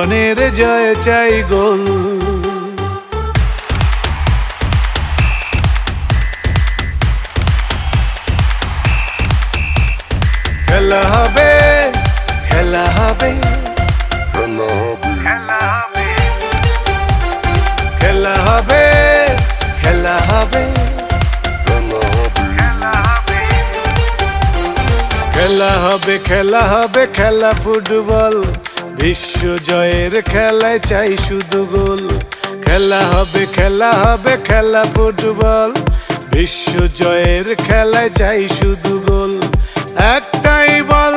জীবনের জয় চাই গোল। খেলা হবে, খেলা হবে, খেলা হবে, খেলা হবে, খেলা হবে, খেলা হবে, খেলা ফুটবল, বিশ্ব জয়ের খেলায় চাই শুধু গোল। খেলা হবে, খেলা হবে, খেলা ফুটবল, বিশ্ব জয়ের খেলায় চাই শুধু গোল। একটাই বল